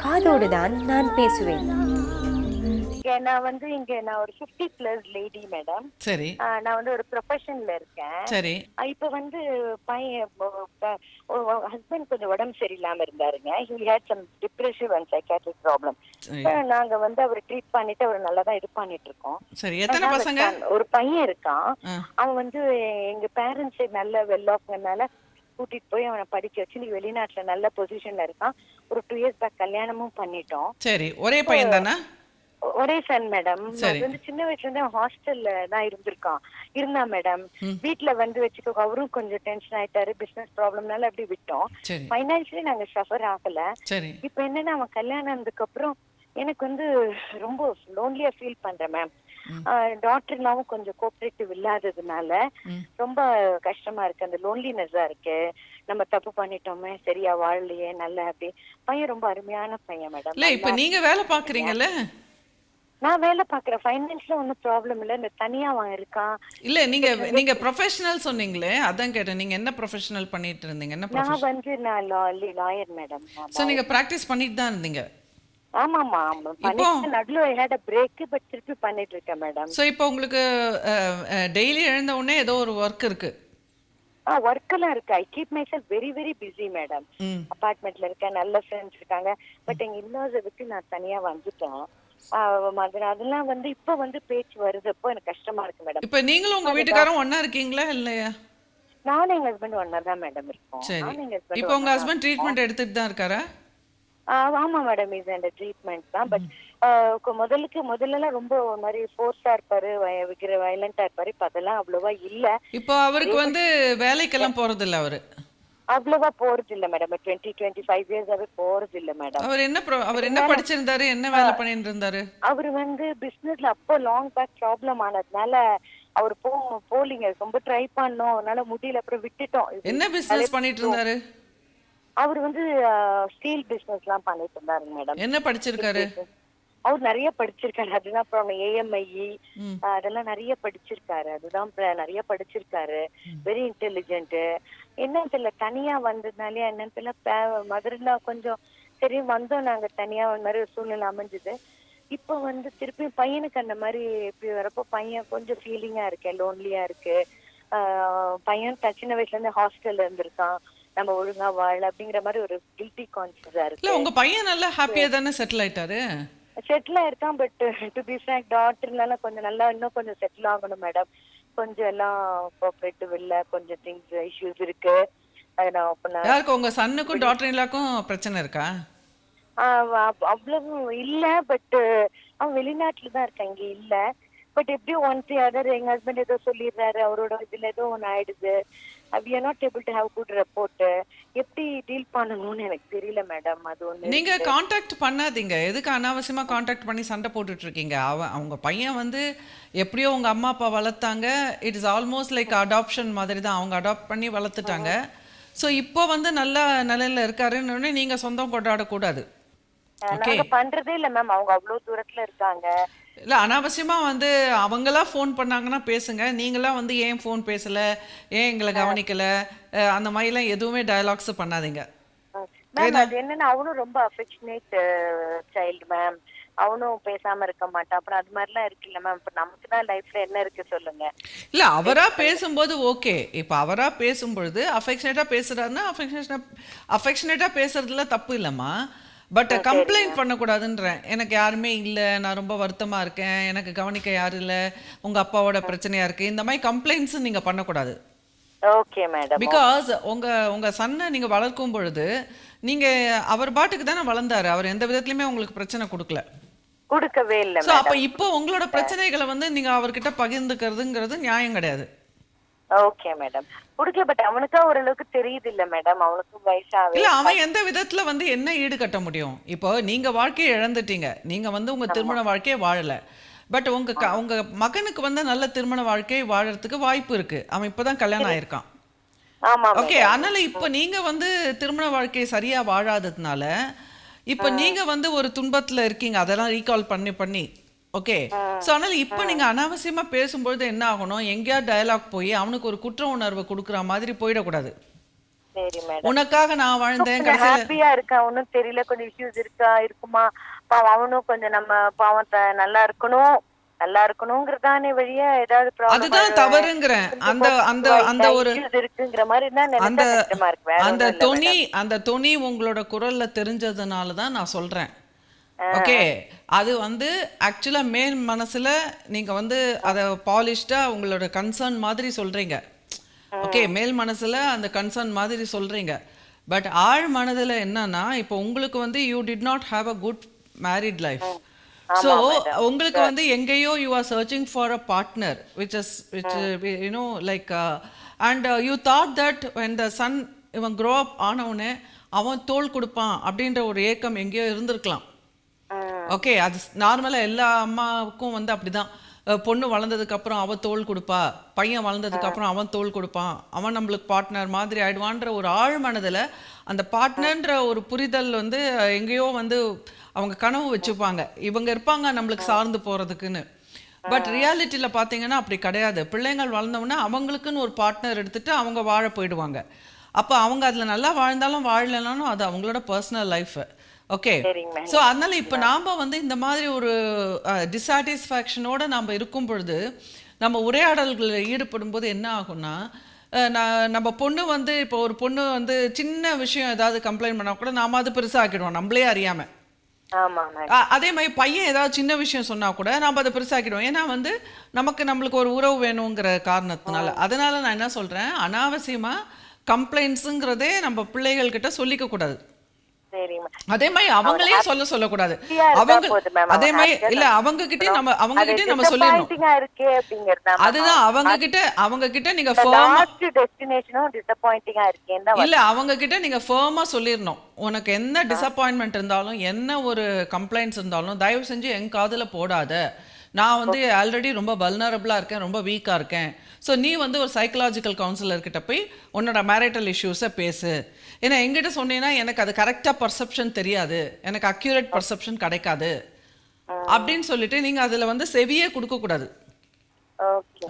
காதோடு தான் நான் பேசுவேன். நான் ஒரு 50+ லேடி மேடம். சரி நான் வந்து ஒரு ப்ரொஃபஷன்ல இருக்கேன். சரி இப்ப வந்து பையன் ஹஸ்பண்ட் கொஞ்சம் உடம்பு சரியில்லாம இருந்தாருங்க. He had some depressive and psychiatric problem. சரி நாங்க வந்து அவரை ட்ரீட் பண்ணிட்டு அவர் நல்லா தான் இது பண்ணிட்டு இருக்கோம். சரி எத்தனை பசங்க? ஒரு பையன் இருக்கான். ஆ, அவன் வந்து எங்க பேரண்ட்ஸ் நல்ல வெல் ஆஃப்னால கூட்டிட்டு போய் அவனை படிக்க வச்சு நீ வெளிநாட்டுல நல்ல பொசிஷன்ல இருக்கான். ஒரு 2 இயர்ஸ் பேக் கல்யாணமும் பண்ணிட்டோம். சரி ஒரே பையன் தானா? ஒரே சன் மேடம். சரி. அது வந்து சின்ன வயசுல இருந்து ஹாஸ்டல்ல தான் இருந்தான் மேடம். வீட்டுல வந்து வச்சுக்கோ அவரும் கொஞ்சம் டென்ஷன் ஆயிட்டாரு. பிசினஸ் ப்ராப்ளம்னால அப்படி விட்டோம். சரி பைனான்சியலி நாங்க சஃபர் ஆகல. சரி இப்ப என்னன்னா அவன் கல்யாணம் ஆனதுக்கு அப்புறம் எனக்கு வந்து ரொம்ப லோன்லியா ஃபீல் பண்றேன் மேம். டாக்டர்னாவும் கொஞ்சம் கோஆபரேட்டிவ் இல்லாததுனால ரொம்ப கஷ்டமா இருக்கு. அந்த லோன்லினஸ்ஸா இருக்கு. நம்ம தப்பு பண்ணிட்டோமே, சரியா வாழலையே, நல்ல அப்படி. பையன் ரொம்ப அருமையான பையன் மேடம். இல்ல இப்ப நீங்க வேலை பாக்குறீங்கல்ல? நான் வேலை பாக்குறேன். ஃபைனான்ஸ்ல ஒன்னும் ப்ராப்ளம் இல்ல. இந்த தனியா அவன் இருக்கான். இல்ல நீங்க ப்ரொஃபஷனல் சொன்னீங்களே, அதான் கேட்டேன். நீங்க என்ன ப்ரொஃபஷனல் பண்ணிட்டு இருந்தீங்க? என்ன ப்ரொஃபஷனல்? நான் லாயர் மேடம். சோ நீங்க பிராக்டிஸ் பண்ணிட்டு தான் இருந்தீங்க? ஆமாமா. நடுவுல ஐ ஹேட் a break பட் திருப்பி பண்ணிட்டு இருக்கேன் மேடம். சோ இப்போ உங்களுக்கு டெய்லி எழுந்த உடனே ஏதோ ஒரு ஒர்க் இருக்கு? ஒர்க் எல்லாம் இருக்கு. I keep myself very very busy madam. அபார்ட்மெண்ட்ல இருக்கேன், நல்ல ஃப்ரெண்ட்ஸ் இருக்காங்க. பட் எங்க இல்லாத விட்டு நான் தனியா வந்துட்டேன். அதெல்லாம் வந்து இப்ப வந்து பேச்சு வருதப்போ எனக்கு கஷ்டமா இருக்கு மேடம். இப்ப நீங்களும் உங்க வீட்டுக்காரரும் ஒண்ணா இருக்கீங்களா இல்லையா? நானும் எங்க ஹஸ்பண்ட் ஒன்னா தான் மேடம் இருக்கோம். சரி இப்போ உங்க ஹஸ்பண்ட் ட்ரீட்மெண்ட் எடுத்துட்டு தான் இருக்காரா? ஆமா மேடம். இது அந்த ட்ரீட்மெண்ட் தான். பட் முதல்ல ரொம்ப ஒரு மாதிரி ஃபோர்ஸா இருப்பாரு, வயலண்டா இருப்பாரு. இப்ப அதெல்லாம் அவ்வளவா இல்ல. இப்போ அவருக்கு வந்து வேலைக்கெல்லாம் போறது இல்ல அவரு? அவ்வளவா போறது இல்ல மேடம். 20-25 இயர்ஸாவே போறது இல்ல மேடம். அவர் என்ன படிச்சிருந்தாரு, என்ன வேலை பண்ணிட்டு இருந்தாரு? அவரு வந்து பிசினஸ்ல அப்போ லாங் பேக் ப்ராப்ளம் ஆனதுனால அவர் போலிங்க. ரொம்ப ட்ரை பண்ணோம், அதனால முடியல, அப்புறம் விட்டுட்டோம். என்ன பிசினஸ் பண்ணிட்டு இருந்தாரு? அவர் வந்து ஸ்டீல் பிசினஸ் எல்லாம் பண்ணிட்டு இருந்தாரு மேடம். என்ன படிச்சிருக்காரு? அவர் நிறைய படிச்சிருக்காரு. அதுதான் அப்புறம் AMI அதெல்லாம் நிறைய படிச்சிருக்காரு. நிறைய படிச்சிருக்காரு. Very intelligent. என்னன்னு தெரியல, தனியா வந்ததுனாலே என்னன்னு தெரியல, மதுரைல கொஞ்சம் சரி வந்தோம் நாங்க தனியா. ஒரு மாதிரி ஒரு சூழ்நிலை அமைஞ்சது. இப்ப வந்து திருப்பி பையனுக்கு அந்த மாதிரி இப்படி வரப்போ பையன் கொஞ்சம் ஃபீலிங்கா இருக்கு, லோன்லியா இருக்கு. பையன் சின்ன வயசுல இருந்து ஹாஸ்டல்ல இருந்திருக்கான். நம்ம ஒழுங்கா வாழ அப்படிங்கிற மாதிரி ஒரு கில்ட்டி கான்சியஸா இருக்கு. இல்ல உங்க பையன் நல்லா ஹாப்பியா தானே செட்டில் ஆயிட்டாரு? செட்டில் ஆயிருக்கான். பட் டு பி ஃப்ராங்க் டாக்டர்னால கொஞ்சம் நல்லா இன்னும் கொஞ்சம் செட்டில் ஆகணும் மேடம். கொஞ்சம் எல்லாம் கோஆபரேட்டிவ் இல்ல, கொஞ்சம் திங்ஸ் இஷ்யூஸ் இருக்கு. யாருக்கு உங்க சன்னுக்கும் டாக்டர் இல்லாக்கும் பிரச்சனை இருக்கா? அவ்வளவு இல்ல. பட் அவன் வெளிநாட்டுல தான் இருக்கான், இங்க இல்ல. பட் எப்படியும் ஒன்ஸ் அதர் எங்க ஹஸ்பண்ட் ஏதோ சொல்லிடுறாரு, அவரோட இதுல ஏதோ ஒன்னு ஆயிடுது. we are not able to have good report. எப்படி டீல் பண்ணணும்னு எனக்கு தெரியல மேடம். அது ஒண்ணு. நீங்க கான்டாக்ட் பண்ணாதீங்க. எதுக்கு அனாவசியமா கான்டாக்ட் பண்ணி சண்டை போட்டுட்டு இருக்கீங்க? அவங்க பையன் வந்து எப்படியோ உங்க அம்மா அப்பா வளர்த்தாங்க. It is almost like adoption மாதிரி தான். அவங்க அடாப்ட் பண்ணி வளர்த்துட்டாங்க. ஸோ இப்போ வந்து நல்ல நிலையில இருக்காருன்னு நீங்க சொந்தம் கொண்டாடக்கூடாது. நாங்க பண்றதே இல்ல மேம். அவங்க அவ்வளவு தூரத்துல இருக்காங்க. இல்ல அனாவசியமா வந்து அவங்களா ஃபோன் பண்ணாங்கன்னா பேசுங்க. நீங்களா வந்து ஏன் ஃபோன் பேசல, ஏன் எங்களை கவனிக்கல, அந்த மாதிரிலாம் எதுவுமே டயலாக்ஸ் பண்ணாதீங்க. மேம் அது என்னன்னா அவனும் ரொம்ப அஃபெக்ஷனேட் சைல்டு மேம். அவனும் பேசாம இருக்க மாட்டான். அப்புறம் அது மாதிரிலாம் இருக்குல்ல மேம். இப்ப நமக்கு தான் லைஃப்ல என்ன இருக்கு சொல்லுங்க. இல்ல அவரா பேசும்போது ஓகே. இப்ப அவரா பேசும்பொழுது அஃபெக்ஷனேட்டா பேசுறாருன்னா அஃபெக்ஷனேட்டா பேசுறதுல தப்பு இல்லம்மா. பட் கம்ப்ளைண்ட் பண்ணக்கூடாதுன்றேன். எனக்கு யாருமே இல்லை, நான் ரொம்ப வருத்தமா இருக்கேன், எனக்கு கவனிக்க யாரும் இல்லை, உங்க அப்பாவோட பிரச்சனையா இருக்கு, இந்த மாதிரி கம்ப்ளைண்ட்ஸ் நீங்க பண்ணக்கூடாது. Okay madam. பிகாஸ் உங்க சன்னை நீங்க வளர்க்கும் பொழுது நீங்க அவர் பாட்டுக்கு தானே வளர்ந்தாரு. அவர் எந்த விதத்துலயுமே உங்களுக்கு பிரச்சனை கொடுக்கவே இல்லை. ஸோ அப்ப இப்போ உங்களோட பிரச்சனைகளை வந்து நீங்க அவர்கிட்ட பகிர்ந்துக்கிறதுங்கிறது நியாயம் கிடையாது. Okay madam. குடுக்கல. பட் அவனுக்கா ஓரளவுக்கு தெரியுது இல்ல மேடம். அவனுக்கு வயசாவே இல்ல. அவன் எந்த விதத்துல வந்து என்ன ஈடு கட்ட முடியும்? இப்போ நீங்க வாழ்க்கையை இழந்துட்டீங்க. நீங்க வந்து உங்க திருமண வாழ்க்கையை வாழல. பட் உங்க மகனுக்கு வந்து நல்ல திருமண வாழ்க்கை வாழறதுக்கு வாய்ப்பு இருக்கு. அவன் இப்பதான் கல்யாணம் ஆயிருக்கான். ஓகே. அதனால இப்ப நீங்க வந்து திருமண வாழ்க்கையை சரியா வாழாததுனால இப்ப நீங்க வந்து ஒரு துன்பத்துல இருக்கீங்க. அதெல்லாம் ரீகால் பண்ணி ஓகே. ஸோ அதனால இப்போ நீங்க அனாவசியமா பேசும்பொழுது என்ன ஆகணும், எங்கேயா டயலாக் போய் அவனுக்கு ஒரு குற்ற உணர்வை கொடுக்குற மாதிரி போயிடக்கூடாது. சரி மேடம். உனக்காக நான் வாழ்ந்தேன் கொஞ்சம் கடைசியில ஹாப்பியா இருக்கேன், ஒன்னும் தெரியல, கொஞ்சம் இஷ்யூஸ் இருக்குமா, பாவம் அவனும் கொஞ்சம் நம்ம பாவத்தை நல்லா இருக்கணுங்கிறதானே வழியா ஏதாவது அதுதான் தவறுங்கிறேன். அந்த அந்த அந்த ஒரு இருக்குங்கிற மாதிரி தான் அந்த நினைச்சா கஷ்டமா இருக்கு. வேற அந்த ஒண்ணும் இல்ல தொனி மேடம். அந்த தொனி உங்களோட குரல்ல தெரிஞ்சதுனால தான் நான் சொல்றேன். ஓகே, அது வந்து ஆக்சுவலா மேல் மனசுல நீங்க வந்து அத பாலிஷ்டா உங்களோட கன்சர்ன் மாதிரி சொல்றீங்க. ஓகே, மேல் மனசுல அந்த கன்சர்ன் மாதிரி சொல்றீங்க. பட் ஆழ் மனதுல என்னன்னா, இப்போ உங்களுக்கு வந்து you did not have a good married life. So உங்களுக்கு வந்து எங்கேயோ you are searching for a partner which you know like and you thought that when the son இவன் க்ரோ அப் ஆனவுடனே அவன் தோள் கொடுப்பான் அப்படின்ற ஒரு ஏக்கம் எங்கேயோ இருந்திருக்கலாம். ஓகே, அது நார்மலாக எல்லா அம்மாவுக்கும் வந்து அப்படிதான். பொண்ணு வளர்ந்ததுக்கு அப்புறம் அவன் தோள் கொடுப்பா, பையன் வளர்ந்ததுக்கு அப்புறம் அவன் தோள் கொடுப்பான், அவன் நம்மளுக்கு பார்ட்னர் மாதிரி ஆயிடுவான்ற ஒரு ஆழ் மனதில் அந்த பார்ட்னர்ன்ற ஒரு புரிதல் வந்து எங்கேயோ வந்து அவங்க கனவு வச்சுப்பாங்க, இவங்க இருப்பாங்க நம்மளுக்கு சார்ந்து போகிறதுக்குன்னு. பட் ரியாலிட்டியில் பார்த்தீங்கன்னா அப்படி கிடையாது. பிள்ளைங்கள் வளர்ந்தவுடனே அவங்களுக்குன்னு ஒரு பார்ட்னர் எடுத்துட்டு அவங்க வாழ போயிடுவாங்க. அப்போ அவங்க அதில் நல்லா வாழ்ந்தாலும் வாழலைனாலும் அது அவங்களோட பர்சனல் லைஃப். ஓகே, ஸோ அதனால இப்போ நாம் வந்து இந்த மாதிரி ஒரு டிஸாட்டிஸ்ஃபேக்ஷனோட நாம் இருக்கும் பொழுது நம்ம உரையாடல்களில் ஈடுபடும் போது என்ன ஆகும்னா, நம்ம பொண்ணு வந்து இப்போ ஒரு பொண்ணு வந்து சின்ன விஷயம் ஏதாவது கம்ப்ளைண்ட் பண்ணால் கூட நாம் அது பெருசாக ஆக்கிடுவோம் நம்மளே அறியாமல். அதே மாதிரி பையன் ஏதாவது சின்ன விஷயம் சொன்னா கூட நம்ம அதை பெருசாக்கிடுவோம். ஏன்னா வந்து நம்மளுக்கு ஒரு உறவு வேணுங்கிற காரணத்தினால. அதனால நான் என்ன சொல்றேன், அனாவசியமா கம்ப்ளைண்ட்ஸுங்கிறதே நம்ம பிள்ளைகள் கிட்ட சொல்லிக்க கூடாது. அதே மாதிரி அவங்களே சொல்லக்கூடாது. அவங்க அதே மாதிரி இல்ல அவங்க கிட்ட நம்ம சொல்லிடணும். அதுதான் அவங்க கிட்ட நீங்க இல்ல அவங்க கிட்ட நீங்க ஃபர்மா சொல்லிடணும். உனக்கு என்ன டிசப்பாயின்மெண்ட் இருந்தாலும் என்ன ஒரு கம்ப்ளைண்ட்ஸ் இருந்தாலும் தயவு செஞ்சு என் காதுல போடாத. நான் வந்து ஆல்ரெடி ரொம்ப வல்னரபிளாக இருக்கேன், ரொம்ப வீக்காக இருக்கேன். ஸோ நீ வந்து ஒரு சைக்கலாஜிக்கல் கவுன்சிலர்கிட்ட போய் உன்னோட மேரிட்டல் இஷ்யூஸை பேசு. ஏன்னா எங்கிட்ட சொன்னீங்கன்னா எனக்கு அது கரெக்டாக பர்செப்ஷன் தெரியாது, எனக்கு அக்யூரேட் பர்செப்ஷன் கிடைக்காது அப்படின்னு சொல்லிட்டு நீங்கள் அதில் வந்து செவியே கொடுக்கக்கூடாது. ஓகே.